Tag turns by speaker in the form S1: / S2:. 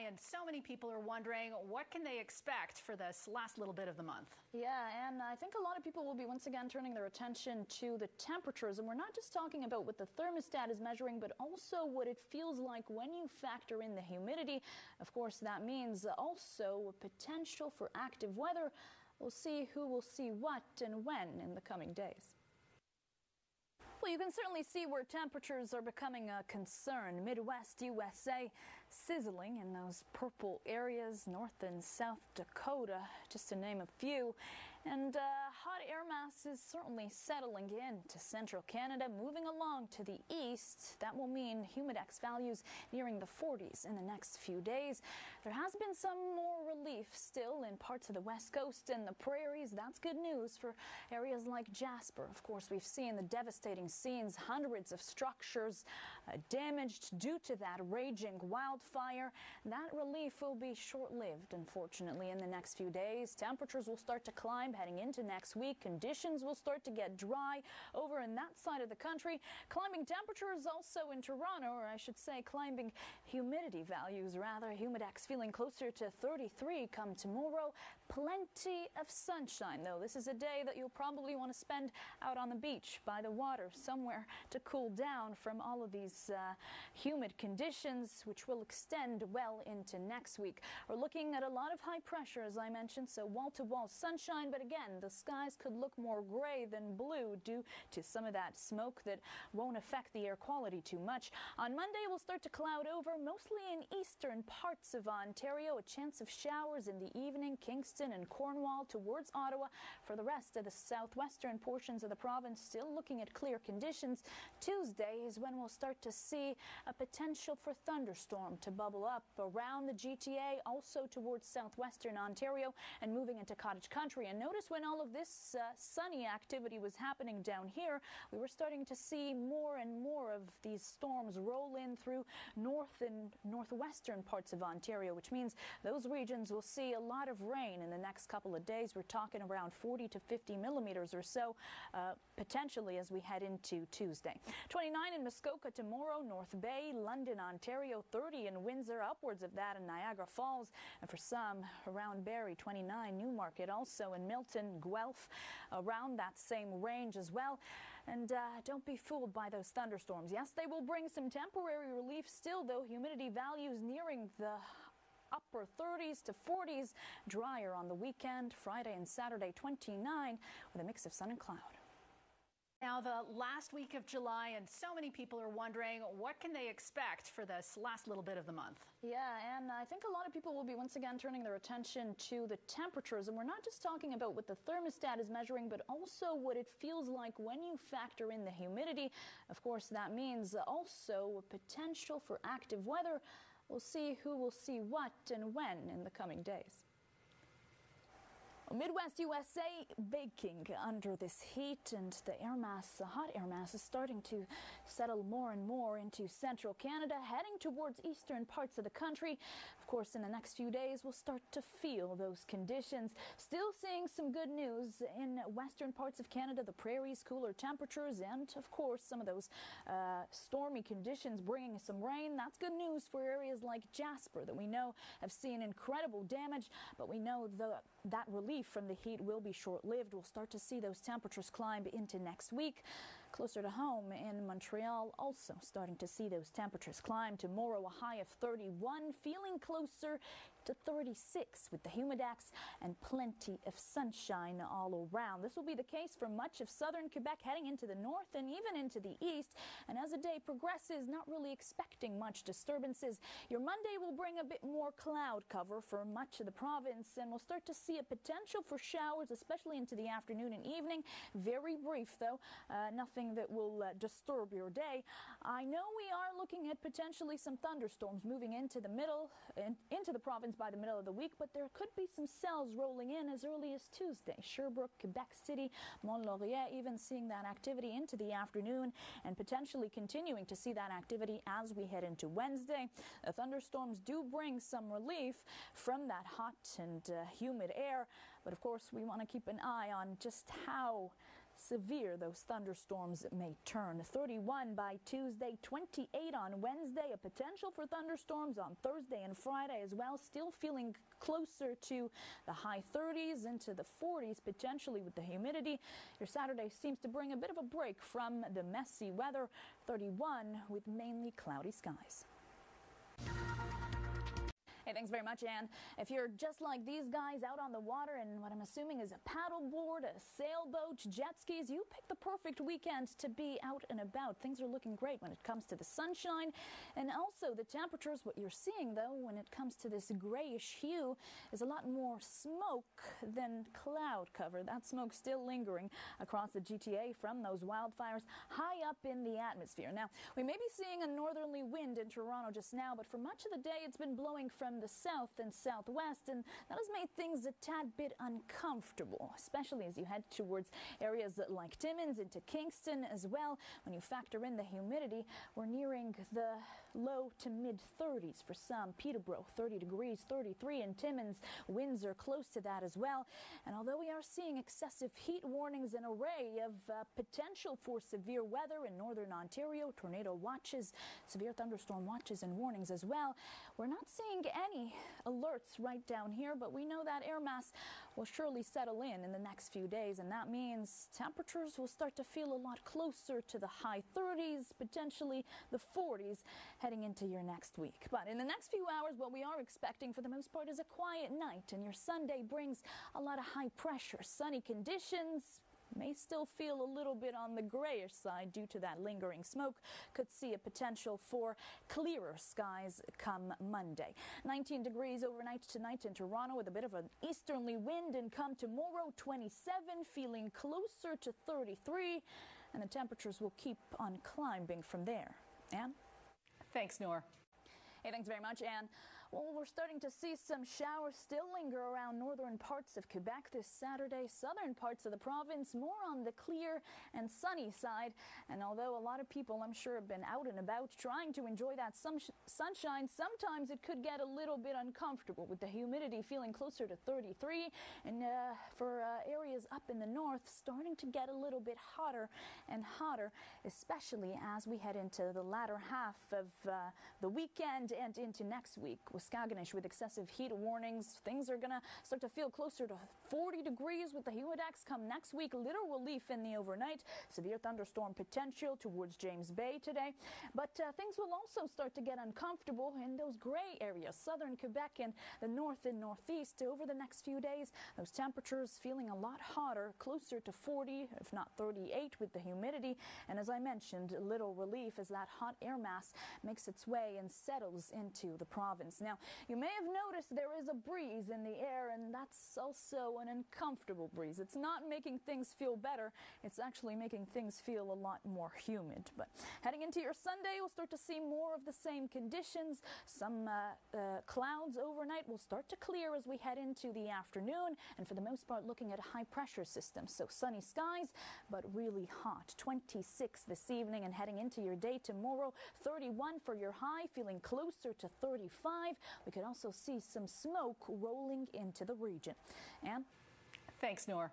S1: and so many people are wondering, what can they expect for this last little bit of the month?
S2: Yeah, and I think a lot of people will be once again turning their attention to the temperatures. And we're not just talking about what the thermostat is measuring, but also what it feels like when you factor in the humidity. Of course, that means also a potential for active weather. We'll see who will see what and when in the coming days. Well, you can certainly see where temperatures are becoming a concern. Midwest USA sizzling in those purple areas, North and South Dakota, just to name a few. And hot air mass is certainly settling in to central Canada, moving along to the east. That will mean humidex values nearing the 40s in the next few days. There has been some more relief still in parts of the west coast and the prairies. That's good news for areas like Jasper. Of course, we've seen the devastating scenes, hundreds of structures damaged due to that raging wildfire. That relief will be short-lived, unfortunately, in the next few days. Temperatures will start to climb heading into next week. Conditions will start to get dry over in that side of the country. Climbing temperatures also in Toronto, or I should say climbing humidity values, rather. Humidex feeling closer to 33 come tomorrow. Plenty of sunshine, though. This is a day that you'll probably want to spend out on the beach, by the water, somewhere to cool down from all of these humid conditions, which will extend well into next week. We're looking at a lot of high pressure, as I mentioned, so wall-to-wall sunshine, but again, the skies could look more gray than blue due to some of that smoke that won't affect the air quality too much. On Monday, we'll start to cloud over, mostly in eastern parts of Ontario. A chance of showers in the evening, Kingston and Cornwall towards Ottawa. For the rest of the southwestern portions of the province, still looking at clear conditions. Tuesday is when we'll start to see a potential for thunderstorm to bubble up around the GTA, also towards southwestern Ontario and moving into cottage country. And notice when all of this sunny activity was happening down here, we were starting to see more and more of these storms roll in through north and northwestern parts of Ontario, which means those regions will see a lot of rain in the next couple of days. We're talking around 40 to 50 millimeters or so, potentially as we head into Tuesday. 29 in Muskoka tomorrow, North Bay, London, Ontario, 30 in Windsor, upwards of that in Niagara Falls, and for some around Barrie, 29, Newmarket, also in Milton, Guelph, around that same range as well. And don't be fooled by those thunderstorms. Yes, they will bring some temporary relief still, though. Humidity values nearing the upper 30s to 40s, drier on the weekend, Friday and Saturday, 29, with a mix of sun and cloud.
S1: Now, the last week of July, and so many people are wondering, what can they expect for this last little bit of the month?
S2: Yeah, and I think a lot of people will be once again turning their attention to the temperatures. And we're not just talking about what the thermostat is measuring, but also what it feels like when you factor in the humidity. Of course, that means also a potential for active weather. We'll see who will see what and when in the coming days. Midwest USA baking under this heat, and the air mass, the hot air mass, is starting to settle more and more into central Canada, heading towards eastern parts of the country. Of course, in the next few days, we'll start to feel those conditions. Still seeing some good news in western parts of Canada, the prairies, cooler temperatures, and of course, some of those stormy conditions bringing some rain. That's good news for areas like Jasper that we know have seen incredible damage, but we know that relief from the heat will be short-lived. We'll start to see those temperatures climb into next week. Closer to home in Montreal, also starting to see those temperatures climb. Tomorrow, a high of 31, feeling closer to 36 with the humidex and plenty of sunshine all around. This will be the case for much of southern Quebec, heading into the north and even into the east. And as the day progresses, not really expecting much disturbances. Your Monday will bring a bit more cloud cover for much of the province, and we'll start to see a potential for showers, especially into the afternoon and evening. Very brief, though. Nothing that will disturb your day. I know we are looking at potentially some thunderstorms moving into the province by the middle of the week, but there could be some cells rolling in as early as Tuesday. Sherbrooke, Quebec City, Mont-Laurier, even seeing that activity into the afternoon, and potentially continuing to see that activity as we head into Wednesday. The thunderstorms do bring some relief from that hot and humid air, but of course we want to keep an eye on just how severe those thunderstorms may turn. 31 by Tuesday, 28 on Wednesday, a potential for thunderstorms on Thursday and Friday as well. Still feeling closer to the high 30s into the 40s potentially with the humidity. Your Saturday seems to bring a bit of a break from the messy weather. 31 with mainly cloudy skies. Hey, thanks very much, Anne. If you're just like these guys out on the water and what I'm assuming is a paddleboard, a sailboat, jet skis, you picked the perfect weekend to be out and about. Things are looking great when it comes to the sunshine and also the temperatures. What you're seeing, though, when it comes to this grayish hue is a lot more smoke than cloud cover. That smoke still lingering across the GTA from those wildfires high up in the atmosphere. Now, we may be seeing a northerly wind in Toronto just now, but for much of the day it's been blowing from the south and southwest, and that has made things a tad bit uncomfortable, especially as you head towards areas like Timmins into Kingston as well. When you factor in the humidity, we're nearing the low to mid 30s for some. Peterborough 30 degrees, 33 in Timmins. Winds are close to that as well. And although we are seeing excessive heat warnings, an array of potential for severe weather in northern Ontario, tornado watches, severe thunderstorm watches and warnings as well, we're not seeing any alerts right down here, but we know that air mass will surely settle in the next few days, and that means temperatures will start to feel a lot closer to the high 30s, potentially the 40s heading into your next week. But in the next few hours, what we are expecting for the most part is a quiet night, and your Sunday brings a lot of high pressure. Sunny conditions may still feel a little bit on the grayish side due to that lingering smoke. Could see a potential for clearer skies come Monday. 19 degrees overnight tonight in Toronto with a bit of an easterly wind, and come tomorrow 27, feeling closer to 33, and the temperatures will keep on climbing from there. Anne?
S1: Thanks, Noor.
S2: Hey, thanks very much, Anne. Well, we're starting to see some showers still linger around northern parts of Quebec this Saturday. Southern parts of the province more on the clear and sunny side. And although a lot of people, I'm sure, have been out and about trying to enjoy that sunshine, sometimes it could get a little bit uncomfortable with the humidity feeling closer to 33. And for areas up in the north, starting to get a little bit hotter and hotter, especially as we head into the latter half of the weekend and into next week. Waskaganish with excessive heat warnings. Things are going to start to feel closer to 40 degrees with the humidex come next week. Little relief in the overnight. Severe thunderstorm potential towards James Bay today. But things will also start to get uncomfortable in those gray areas, southern Quebec and the north and northeast over the next few days. Those temperatures feeling a lot hotter, closer to 40, if not 38 with the humidity. And as I mentioned, little relief as that hot air mass makes its way and settles into the province. Now, you may have noticed there is a breeze in the air, and that's also an uncomfortable breeze. It's not making things feel better. It's actually making things feel a lot more humid. But heading into your Sunday, we'll start to see more of the same conditions. Some clouds overnight will start to clear as we head into the afternoon, and for the most part looking at a high pressure system. So sunny skies, but really hot. 26 this evening, and heading into your day tomorrow, 31 for your high, feeling closer to 35. We could also see some smoke rolling into the region. Anne?
S1: Thanks, Noor.